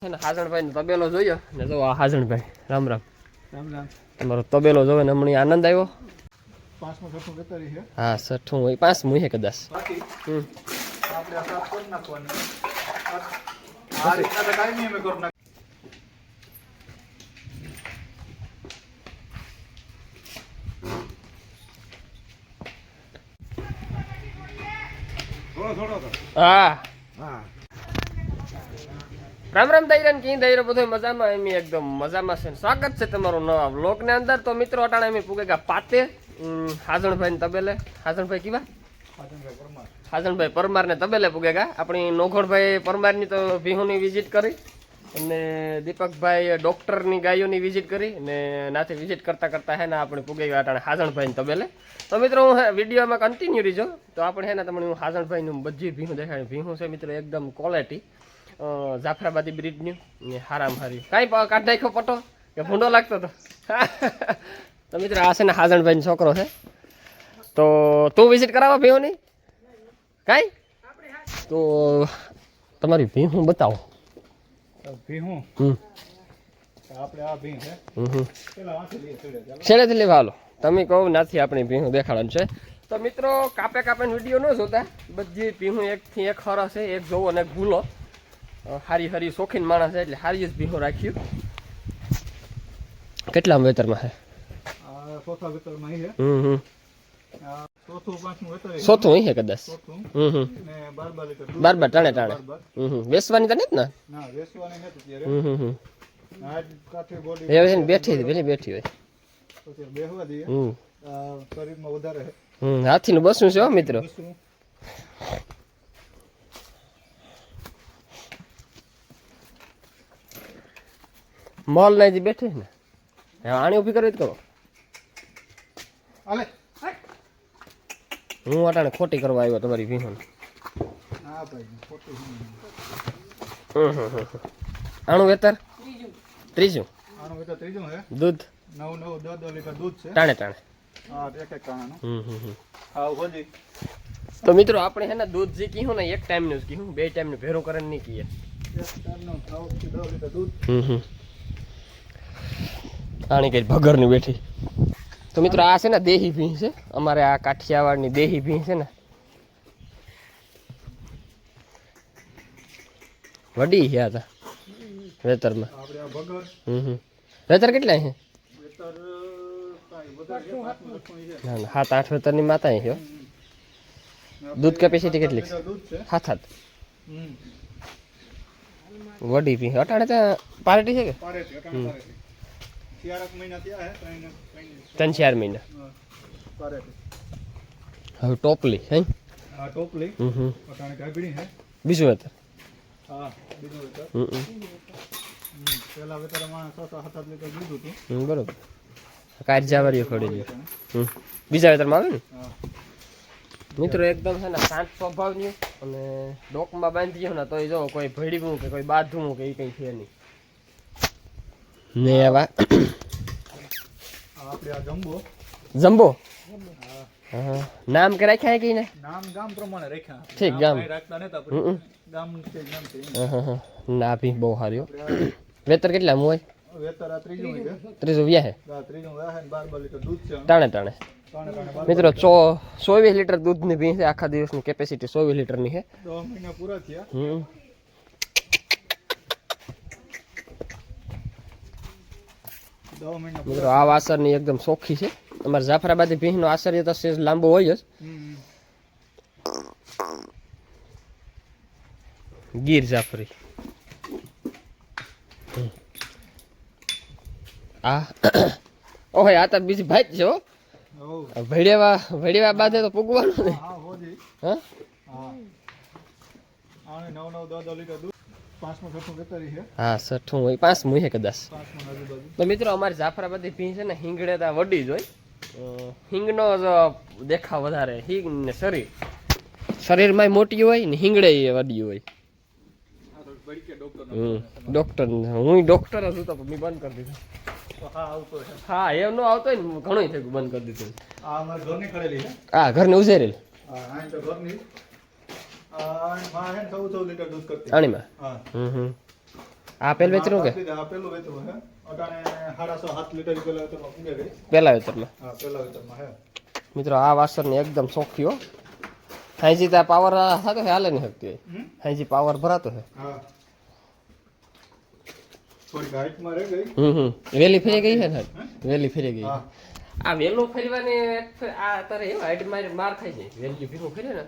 હાજણભાઈ નો તબેલો જોયો ને જો આ હાજણભાઈ રામ રામ રામ રામ તમારો તબેલો જોવે ને હમણાં આનંદ આવ્યો. પાંચમું છઠ્ઠું વેતરી છે. હા છઠ્ઠું હોય પાંચમું છે કદાચ. બાકી આપણે આ સાફ કરી નાખવાનું. આ રીતના તો કાંઈ નહીં અમે કરી નાખ. થોડો હા હા રામ રામ દૈરા ને કી દૈરો બધો મજામાં એમ એકદમ મજામાં છે. સ્વાગત છે તમારું નવા વ્લોગ ને અંદર. તો મિત્રો અટાણા એમ પૂગે ગયા પાતે હાજણભાઈ ને તબેલે. હાજણભાઈ કીવા હાજણભાઈ પરમાર ને તબેલે પૂગે ગયા. આપણી નોખોડભાઈ પરમાર ની તો ભીહોની વિઝિટ કરી અને દીપકભાઈ ડોક્ટરની ગાયોની વિઝિટ કરી ને નાથી વિઝિટ કરતા કરતા હે ને આપણે પૂગે ગયા અટાણે હાજણભાઈ ને તબેલે. તો મિત્રો હું વિડીયોમાં કન્ટિન્યુ રહીજો. તો આપણે હે ને તમને હું હાજણભાઈ નું બધી ભીહું દેખાડ્યું. ભીહું છે મિત્રો એકદમ ક્વોલિટી જાફરાબાદી બ્રીડની હારામ હારી. કાંઈ કાઢ નાખ્યો પટો કે ભૂંડો લાગતો હતો. તો મિત્ર આ છે ને હાજણભાઈનો છોકરો છે. તો તું વિઝિટ કરાવવા ભીહોની કાંઈ તો તમારી ભીહું બતાવો. ભીહું આપણે આ ભીહ છે. પેલા વાંચી લઈએ છેડેથી લેવા હાલો. તમે કહો નાથી આપણી ભીહું દેખાડવાનું છે. તો મિત્રો કાપે કાપેને વિડીયો ન જોતા. બધી ભીહું એકથી એક હરસ છે. એક જોવો ને એક ભૂલો. હારી હારી શોખીન માણસ છે એટલે હારી જ ભીહું રાખ્યું. કેટલા વેતરમાં છે? ચોથા વેતરમાં છે. ચોથું પાંચમું વેતર ચોથું છે કદાચ. ને 12 લીટર બાર ટાણે ટાણે. વેચવાની તો નથી ને? ના વેચવાની નથી અત્યારે. આજ કાઠે બોડી એ છે ને બેઠી હતી પેલી બેઠી હોય તો બેહવા દઈએ. શરીરમાં વધારે છે. હાથીનું બસું છે હો મિત્રો. મોલ નહીં બેઠી ને હવે આણી ઊભી કરવી જ કરો. આલે હું અટાણે ખોટી કરવા આવ્યો તમારી ભીહોને. હા ભાઈ ખોટું. આણું વેતર ત્રીજું. આનું વેતર ત્રીજું છે. દૂધ 9 લીટર દૂધ છે ટાણે ટાણે. હા એક એક કાણાનું. હા હોજી. તો મિત્રો આપણે હે ને દૂધ જે કીધું ને એક ટાઈમનું જ કીધું. બે ટાઈમનું ભેરું કરે નહીં કીએ. એક ટાઈમનું 10 લીટર દૂધ. આણી કઈ ભગરની બેઠી. તો મિત્રો આ છે ને દેહી ભીં છે. અમારે આ કાઠિયાવાડની દેહી ભીં છે ને વડી ગયા હતા વેતરમાં. આપણે આ ભગર વેતર કેટલા છે? વેતર કાઈ વધારે છે. ના ના 7-8 વેતરની માતા છે. દૂધ કેપેસિટી કેટલી છે? દૂધ છે. 7 વડી ભીં અટાણે ત્યાં પાર્ટી છે કે પારે છે અટાણે પારે છે. 4 મહિના થયા છે. 3-4 મહિના પારે છે. હવે ટોપલી હે. આ ટોપલી અટાણે ગાભણી છે. બીજું વેતર. હા બીજું વેતર. પેલા વેતરમાં 6-7 લીટર દૂધ હતું. બરોબર. કાઢ જાવરીઓ ખોડી દી. બીજા વેતરમાં આવે ને. હા મિત્રો એકદમ છે ને શાંત સ્વભાવની અને ડોકમાં બાંધી ગયો ને તો જો કોઈ ભેડીવું કે કોઈ બાંધવું કે એ કંઈ છે નહીં ને. એવા આપણે આ જમ્બો જમ્બો નામ કે રાખ્યા કે ને? નામ ગામ પ્રમાણે રાખ્યા. ઠીક ગામ રાખતા નતા આપણે ગામ છે નામ છે. ના ભી બહુ સારું. વેતર કેટલા હોય? વેતર આ ત્રીજું છે. ત્રીજું વ્યા હે. આ ત્રીજું વાહે 12 લીટર દૂધ છે. ટાણે ટાણે. ત્રણે ત્રણે મિત્રો 24 લીટર દૂધની ભીં છે. આખા દિવસની કેપેસિટી 24 લીટરની છે. 10 મહિના પૂરા થયા. 10 મહિના મિત્રો આ વાસરની એકદમ ચોખ્ખી છે. અમારે જાફરાબાદી ભીંનો આશ્ચર્ય તો સેજ લાંબો હોય જ. ગીર જાફરી આ ઓહે આ તો બીજી ભાઈ જ છે હો. ભેડેવા બાદે તો પૂગવાનું ને. હા હોજી. હા હા આને 9-10 લીટર દૂધ. પાંચમું છઠ્ઠું વેતરી છે. હા છઠ્ઠું હોય પાંચમું છે કદાચ. પાંચમું આજુબાજુ. તો મિત્રો અમારી જાફરાબાદી ભીં છે ને હિંગડે તો વડી જ હોય. હિંગનો જ દેખાવ વધારે. હિંગ ને શરીરમાં મોટી હોય ને હિંગડે વડી હોય. આ તો બડીકે ડોક્ટર. ડોક્ટર હું ડોક્ટર હતું તો મેં બંધ કરી દીધું. હા આવતો છે. હા એમ નો આવતો હોય ને ઘણું થયું બંધ કરી દીધું. આ અમારે ઘરની ખડેલી છે. હા ઘરને ઉજેરેલ. હા આ તો ઘરની. આ માં હે 14 લીટર દૂધ કરતી. આણીમાં. હા આ પેલ વેચરું કે આ પેલું વેતરું હે અટાણે 7.5 લીટર પેલા વેતરમાં પૂગે ગઈ પેલા વેચરમાં હા પેલા વેતરમાં હે મિત્રો આ વાસણની એકદમ ચોખ્ખી હો હાઈજી તા પાવર થતો હાલે નહીં શકતી હાઈજી પાવર ભરાતો છે હા થોડી હાઈટમાં રહી ગઈ વેલી ફરી ગઈ છે ને વેલી ફરી ગઈ હા આ વેલું ફરવાની આ તારે એવું હાઈટ માર ખાઈ જાય વેલ્યુ ભીનું ફરે ને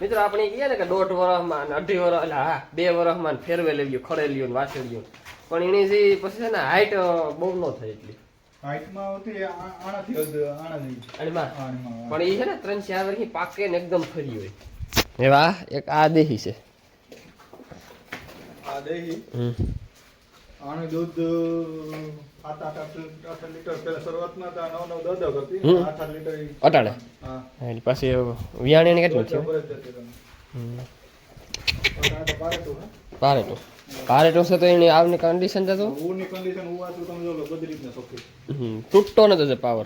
મિત્રો આપણે કહીએ ને કે 1.5 વર્ષમાં 2.5 વર્ષ એટલે હા 2 વર્ષમાં ફેરવે લેવ્યું ખડેલ્યું ને વાસેલ્યું પણ એની જે પછી છે ને હાઈટ બહુ ન થાય એટલી હાઈટમાં હોતી આણાથી આણાથી આણીમાં આણીમાં પણ એ છે ને 3-4 વર્ષની પાકે ને એકદમ ફરી હોય એવા એક આ દેહી છે આ દેહી આનું દૂધ 7-8 લીટર પેલા શરૂઆતમાં તો 9-10 કરતી 8 લીટર અટાણે હા એની પાસે વિયાણી ને કેટલું છે બરાબર જતી રહે અટાણે તો પારેટો પારેટો છે તો એની આવની કન્ડિશન જતો ઊની કન્ડિશન ઉવાતું તમે જો બધી રીતના સોખી તૂટતો નતો જે પાવર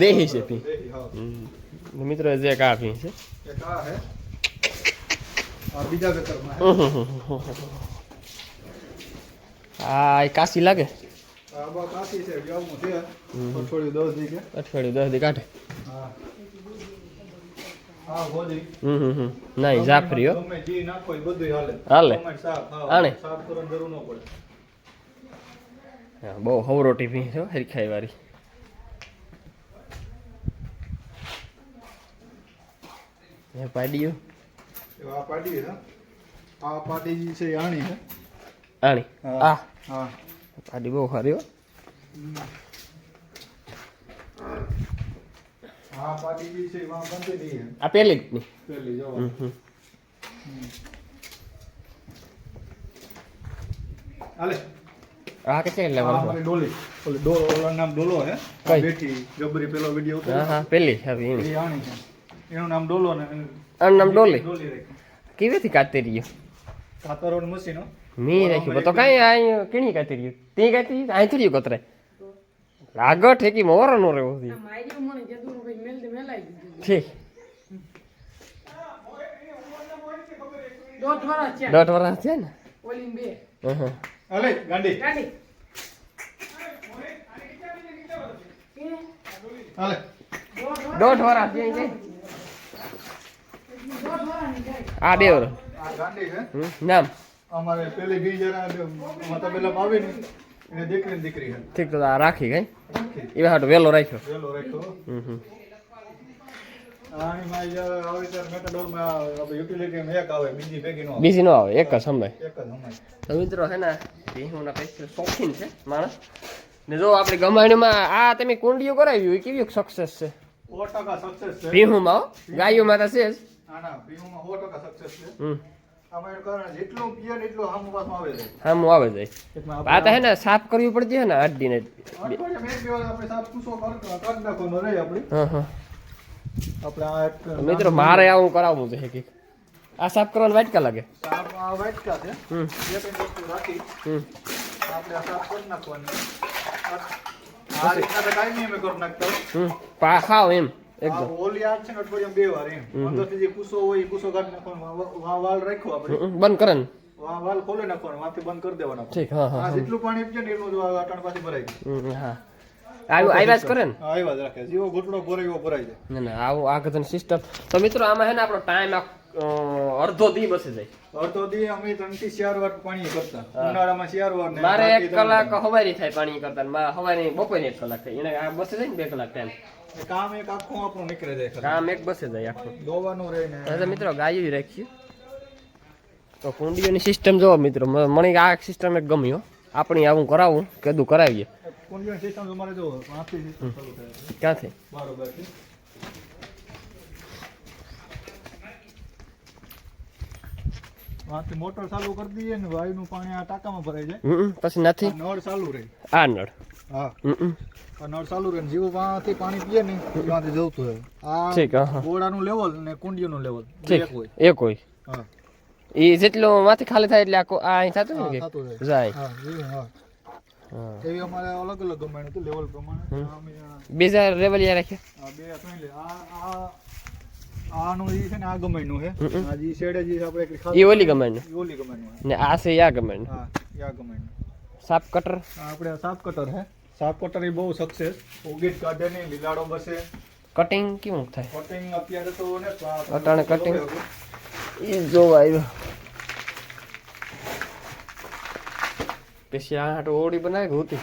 દેહી છે પી દેહી હા મિત્રો જે કા પી છે એક આ હે આ બીજા વેતરમાં હે આ કાશી લાગે આ બા કાચી છે જાવું છે અઠવાડિયું 10 દી કે અઠવાડિયું 10 દી કાઢે હા આ ગોદી નહીં જાફરી હો તમે જી નાખો એ બધું હાલે હાલે ટોમેટ સાફ આણે સાફ કરવાની જરૂર ન પડે બહુ હવરોટી પી છે હરખાઈ વાળી એ પાડ્યું આ પાડી હે આ પાડી છે આણી હે આણી આ હા પાડી બહુ સારી હો આ પાડી છે વા બંધ દી હે આ પેલી જ ની પેલી જો હાલે આ કે છે આ લેવાનું મારી ડોલી ઓલી ડોલો ઓલા નામ ડોલો હે કઈ? બેઠી જબરી પેલો વિડિયો હા હા પેલી હવે એની એ આણી છે એનું નામ ડોલો ને આનું નામ ડોલી ડોલી રાખી કેવીથી કાઢતી રહ્યો કાતરોની મશીન હો મી રાખ્યું તો કઈ આ કેણી કાઢતી રહ્યું તે કાઢતી અહીં થોડી કોતરાય આગળ ઠેકી મોરો નો રહેવો છે ઠીક 1.5 વર્ષ છે ને હાલે ગાંડી હાલે 1.5 વર્ષ છે આ 2 વર્ષ આ ગાંડી છે નામ અમારે પેલી બી જરા તબેલા આવી ને એને દીકરી ને દીકરી છે ઠીક તો આ રાખી ગઈ એ હાટો વેલો રાખ્યો વેલો રાખ્યો આની માં આવી ત્યારે મેટાડોરમાં આપણે યુટિલિટી માં એક આવે બીજી ભેગી નો આવે બીજી નો આવે એક જ સમય એક જ હમાય તો મિત્રો છે ને ભીહુના પૈસા શોખીન છે માણસ ને જો આપણે ગમાણીમાં આ તમે કુંડીઓ કરાવી હોય કેવી સક્સેસ છે 100% સક્સેસ છે ભીહુમાં હો ગાયોમાં તો છે જ આના પીયુમાં 100% સક્સેસ છે આમાં એનું કારણ જેટલું પીએ ને એટલું હામું પાછું આવે છે હા હું આવે જાય આ તો હે ને સાફ કરવી પડતી હે ને હડ્ડીને અઠવાડિયામાં એક બે વાર આપણે સાફ કૂસો કરી નાખવાનો રહે આપણી હા હા આપણે આ એક મિત્રો મારે આવું કરાવવું છે કે આ સાફ કરવાનું વાટકા લાગે સાફ આ વાટકા છે બે ત્રણ વસ્તુ રાખી આપણે આ સાફ કરી નાખવાની આ રીતના તો કાંઈ નહીં અમે કરી નાખતા પા ખાવ એમ એકદમ એકદમ ઓલી આગ છે ને અઠવાડિયામાં બે વાર એમ અંદરથી જે કૂસો હોય એ કૂસો કાઢી નાખવાનો વાલ રાખ્યો આપણે બંધ કરે ને વાલ ખોલી નાખવાનો માંથી બંધ કરી દેવાનો ઠીક હા હા આ જેટલું પાણી પીએ ને એટલું જ અટાણ પાછી ભરાઈ જાય હા આવ્યા જ કરે ને આવ્યા જ રાખે જેવો ઘૂંટડો ભરાય એવો ભરાઈ જાય ના ના આવું આ કદન સિસ્ટમ તો મિત્રો આમાં હે ને આપણો ટાઈમ અડધો દી બસે જાય અડધો દી અમે 3 થી 4 વાર પાણી કરતા ઉનાળામાં 4 વાર ને મારે 1 કલાક હવારી થાય પાણી કરતા ને હવારી બપોરે 1 કલાક થાય એને આ બસે જાય ને 2 કલાક ટાઈમ કામ એક આખું આપણું નીકળે જાય કામ એક બસે જાય આખું દોવાનું રહે ને હવે મિત્રો ગાયું રાખ્યું તો કુંડીઓની સિસ્ટમ જોવો મિત્રો મને આ સિસ્ટમ એક ગમી હો આપણી આવું કરાવું કીધું કરાવીએ કુંડીની સિસ્ટમ તમારે જો આથી સિસ્ટમ ચાલુ થાય છે ક્યાંથી બરોબર છે વાંથી મોટર ચાલુ કરી દઈએ ને વાયુનું પાણી આ ટાંકામાં ભરાઈ જાય પછી નથી આ નળ ચાલુ રહે આ નળ હા આ નળ ચાલુ રહે ને જેવું વાંથી પાણી પીએ ને ત્યાંથી જવતું હોય આ ઠીક હા ગોળાનું લેવલ ને કુંડીનું લેવલ ઠીક એક હોય એક હોય હા એ જેટલું માંથી ખાલી થાય એટલે આ અહીં થતું ને થતું કે જાય જાય હા એવું હા હા એવી અમારે અલગ અલગ ગમાણ હતું લેવલ પ્રમાણે અમે બીજા લેવલિયા રાખ્યા આ બે ત્રણ લે આનું ઈ છે ને આ ગમેણનું છે આ જી શેડે જી આપણે એક એ ઓલી ગમેણ ઓલી ગમેણનું ને આ છે યા ગમેણ હા યા ગમેણનું સાપ કટર આ આપણે સાપ કટર હે સાપ કટર ઈ બહુ સક્સેસ ઓગીટ કાઢે ને લીલાડો બસે કટિંગ કેવું થાય કટિંગ અત્યારે તો ને અટાણે કટિંગ એ જોવા આવ્યો પછી આ ઓડી બનાવી હતી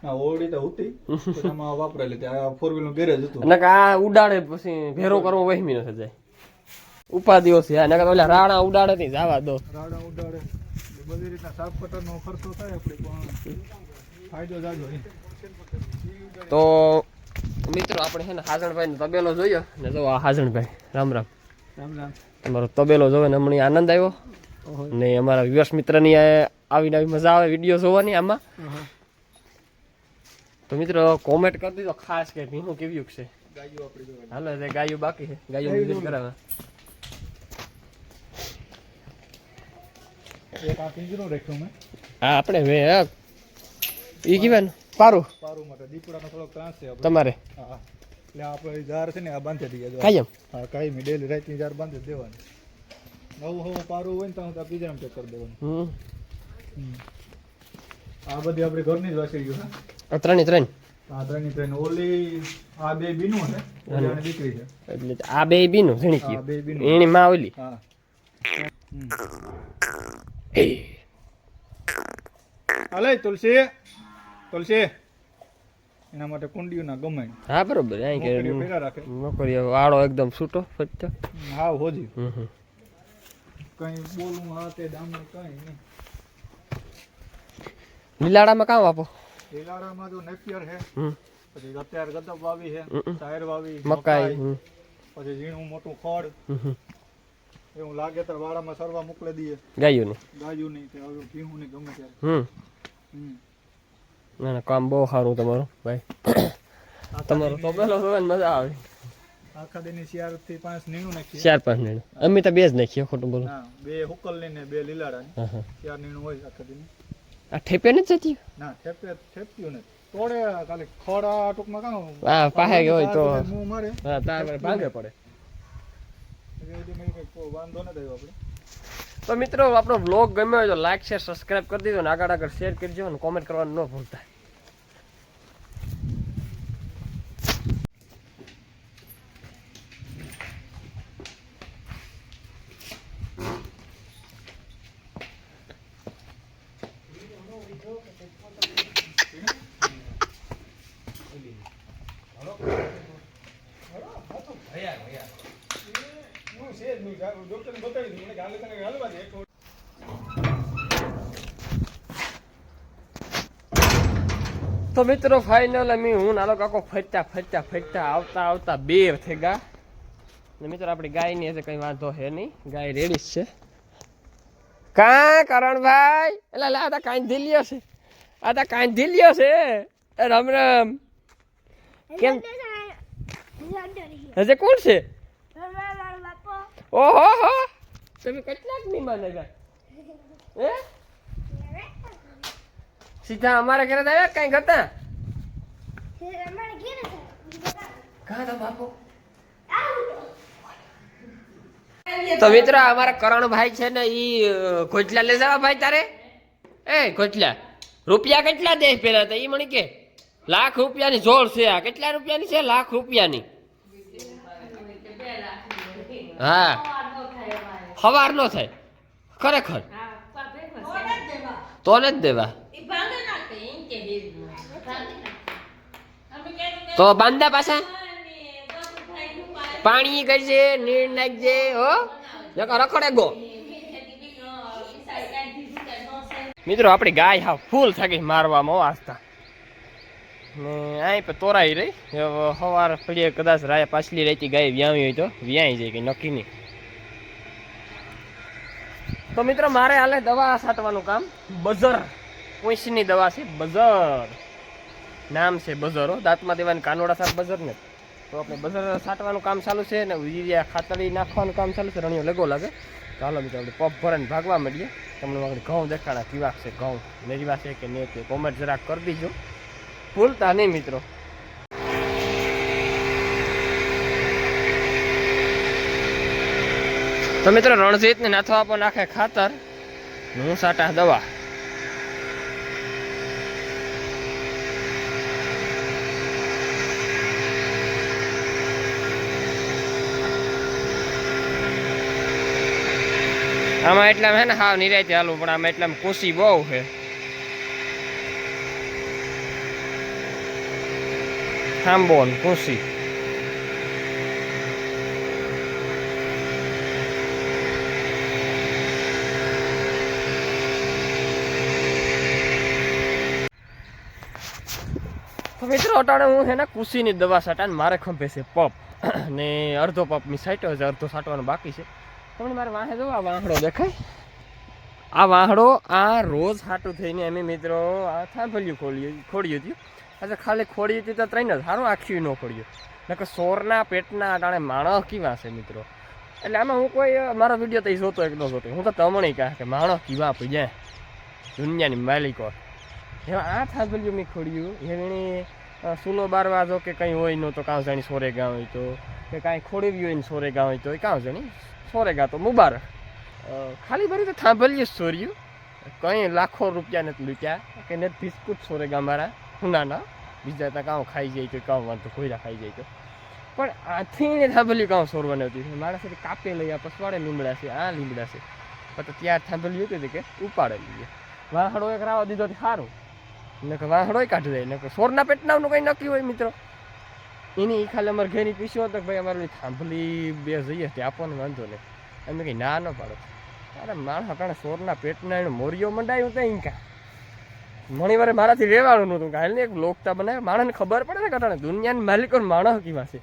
હા ઓડી તો હતી પણ આમાં વાપરેલી ત્યાં 4 વ્હીલ નું ગેરેજ હતું અને આ ઉડાડે પછી ભેરો કરવો વહેમી ન જાય ઉપાધિઓ છે આ નકર ઓલા રાણા ઉડાડે થી જવા દો રાડા ઉડાડે બધી રીતના સાપ કટર નો ખર્ચો થાય આપણે પણ ફાયદો જાજો તો મિત્રો આપણે છે ને હાજણભાઈ નો તબેલો જોયો ને જો આ હાજણભાઈ રામ રામ રામ રામ તમારો તબેલો જોવે ને હમણાં આનંદ આવ્યો ને અમારા વ્યવસ મિત્રની આવીને આવી મજા આવે વિડીયો જોવાની આમાં તો મિત્રો કોમેન્ટ કરી દીધો ખાસ કે ભીનું કેવું છે ગાયો આપણી જોડે હાલો તે ગાયો બાકી છે ગાયો વિઝિટ કરાવે એક આ પિંજરું રાખ્યું મેં હા આપણે ઈ કીવાનું પારું પારું માટે દીપડાનો થોડોક ત્રાસ છે આપણે તમારે હા એટલે આપણે જાર છે ને આ બાંધી દઈએ કાયમ હા કાંઈ મેં ડેલી રાતની જાર બાંધી જ દેવાની નવું પારું હોય ને તો આ પિંજરામાં પેક કરી દેવાનું આ બધી આપણી ઘરની જ વાસળી હા ત્રણે ત્રણ આ ત્રણ ઓલી આ બે બીનું છે ઓલી આની દીકરી છે એટલે આ બે બીનું ઝીણી આ બે બીનું એની માં ઓલી હા હાલે તુલસી તુલસી એના માટે કુંડીઓના ગમે હા બરોબર અહીં કે મોકળીઓ ભેગા રાખે નોકરી વાળો એકદમ છૂટો ફટતો હા હોજી હમ કઈ બોલું હા તે દામનું કઈ નહીં લીલાડામાં કામ આપો લીલાડામાં તો નેપિયર છે હમ પછી અત્યારે ગદપ વાવી છે ચાયર વાવી મકાઈ પછી ઝીણું મોટું ખડ એવું લાગે તો વાડામાં સરવા મોકલી દઈએ ગાયોનું ગાયું નહીં કે હવે ભીહું નહીં ગમે ત્યારે ના ના કામ બહુ સારું તમારું ભાઈ તમારો તબેલો જોવે ને મજા આવે આખા દિનની 4 થી 5 નીણું નાખીએ 4-5 નીણ અમે તો બે જ નાખીએ ખોટું બોલું હા 2 હુકલ લઈને 2 લીલાડા હા હા 4 નીણું હોય આખા દિન આ ઠેપે નથી જતી ના ઠેપ્યું ને તોડે ખાલી ખોડા ટૂંકમાં કામ હા પાસે હોય તો મું મારે હા તાર ભાગે પડે વાંધો ન થયો આપણે તો મિત્રો આપણો બ્લોગ ગમ્યો હોય તો લાઈક શેર સબસ્ક્રાઇબ કરી દીધો ને આગળ શેર કરજો અને કોમેન્ટ કરવાનું ન ભૂલતા તો મિત્રો ફાઇનલ અમે હું નાનો કાકો ફરતા આવતા બે થઈ ગયા ને મિત્રો આપણી ગાયની હશે કઈ વાંધો હે નહીં ગાય રેડી જ છે કા કરણભાઈ એટલે આ તા કાંધીલિયો છે આ તા કાંધીલિયો છે રામ રામ કેમ હજે કોણ છે ઓહો હો તમે કેટલાક મહેમાન આવ્યા હે સીધા અમારા ઘરે આવ્યા કઈ કરતા કहा था બાપુ તો મિત્રો અમારા કરણભાઈ છે ને ઈ ખોટલા લે જવા ભાઈ તારે એ ખોટલા રૂપિયા કેટલા દે પેલા તો ઈ મને કે લાખ રૂપિયાની જોડ છે આ કેટલા રૂપિયાની છે લાખ રૂપિયાની હા સવાર નો થાય ખરેખર તો ને જ દેવા તો બાંધા પાછા પાણી કરજે નીર નાખજે હો રખડે ગો મિત્રો આપણી ગાય હા ફૂલ થાકી મારવામાં વાસતા ને અહીં પણ તોરાઈ રહી સવાર પડીએ કદાચ રાય પાછલી રહેતી ગાય વ્યાવી હોય તો વ્યાઈ જાય કે નક્કી નહીં તો મિત્રો મારે હાલે દવા છાંટવાનું કામ બઝર પોઈસની દવા છે બઝર નામ છે બઝરો દાંતમાં દેવાની કાનોડા સાહેબ બઝર ને તો આપણે બઝર છાંટવાનું કામ ચાલુ છે ને યુરિયા ખાતરી નાખવાનું કામ ચાલુ છે રણિયો લગો લાગે તો હાલો મિત્રો આપણે પગ ભરાને ભાગવા માંડીએ તમને આગળ ઘઉં દેખાડા કેવા છે ઘઉં મેરીવા છે કે નહીં તે કોમેન્ટ જરાક કરી દીજો ભૂલતા નહીં મિત્રો તો મિત્રો રણજીતને નાથો આપો નાખે ખાતર, હું સાટા દવા. આમાં એટલામાં હે ને હાવ નિરાયતે હાલવું પણ આમાં એટલામાં કોશી બહુ છે. થાંબો ને કોશી. તો મિત્રો અટાણે હું છે ને કુશીની દવા સાટા ને મારે ખંભે છે પપ ને અડધો પપ ની સાઈટો છે, અડધો સાટવાનો બાકી છે. તમને મારે વાહે જો આ વાહડો દેખાય, આ વાહડો આ રોજ હાટું થઈને અમે મિત્રો આ થાંભલ્યું ખોડ્યું હતું. એટલે ખાલી ખોડી હતી તો 3 જ સારું, આખી ન ખોડ્યું. નકર સોરના પેટના અટાણે માણસ કેવા છે મિત્રો. એટલે આમાં હું કોઈ મારો વિડીયો તો જોતો એક ન જોતો, હું તો તમને કહે કે માણસ કેવા આપી જાય દુનિયાની માલિકો. એવા આ થાંભલ્યું મેં ખોડ્યું એની સુલો બારવા જો કે કંઈ હોય ન તો કાં જાણી સોરે ગાં હોય તો, કે કાંઈ ખોડવી હોય ને સોરે ગાં હોય તો કાં જાણી સોરે ગા તો મુબારક. ખાલી ભરી તો થાંભલ્યું જ સોર્યું, કંઈ લાખો રૂપિયા નથી લૂટ્યા કે નથી બિસ્કુટ સોરે ગા મારા હુનાના. બીજા ત્યાં કાં ખાઈ જાય તો કાં વાંધો કોઈરા ખાઈ જાય તો, પણ આથી થાંભલ્યું કાં સોરવાની હતી. મારા સાથે કાપે લઈ આ પસવાડે લીમડા છે, આ લીમડા છે, પણ ત્યાર થાંભલ્યું હતું કે ઉપાડે લઈએ. વાહડો એક રાવા દીધો સારું, નકર વાહડોય કાઢી દે. નકર સોરના પેટનાનું કંઈ નક્કી હોય મિત્રો. એની ખાલી અમારે ઘેરી પીસ્યો હતો કે ભાઈ અમારે થાંભલી 2 જઈએ તે આપો ને વાંધો નહીં. અમે કંઈ ના ન પાડો. અરે માણસ અટાણે સોરના પેટના એને મોરિયો મંડાયું તો ઇન્કા ઘણી વાર મારાથી રહેવાનું નહોતું. કાલે એક લોકતા બનાવે, માણસને ખબર પડે ને કે અટાણે દુનિયાની માલિકો માણસ કેવા છે.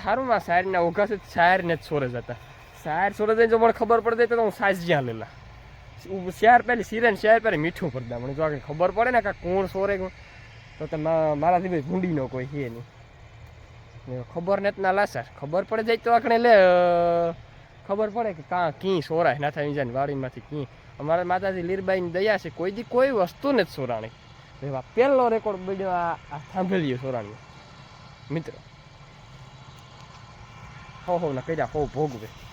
સારું માં શાયરના ઓઘા છે, શાયરને જ સોરે જતા. શાયર સોરે જઈને જો મને ખબર પડે તો હું સાઈઝ જ્યાં લેલા શેર પહેલી સિરે ને શેર પહેલી મીઠું પડતા. મને જો આગળ ખબર પડે ને કે કોણ સોરે તો મારાથી ભાઈ ભૂંડી નો કોઈ છે નહીં. ખબર ને ના લાસાર ખબર પડે જાય તો આખણે લે ખબર પડે કે કાં કી સોરાય ના થાય બીજાની વાડીમાંથી કી. અમારા માતાજી લીરબાઈની દયા છે, કોઈ દી કોઈ વસ્તુ ને જ સોરાણી. એવા પહેલો રેકોર્ડ બન્યો આ થાંભલ્યો સોરાણી મિત્રો. હો ના કર્યા હો ભોગવે.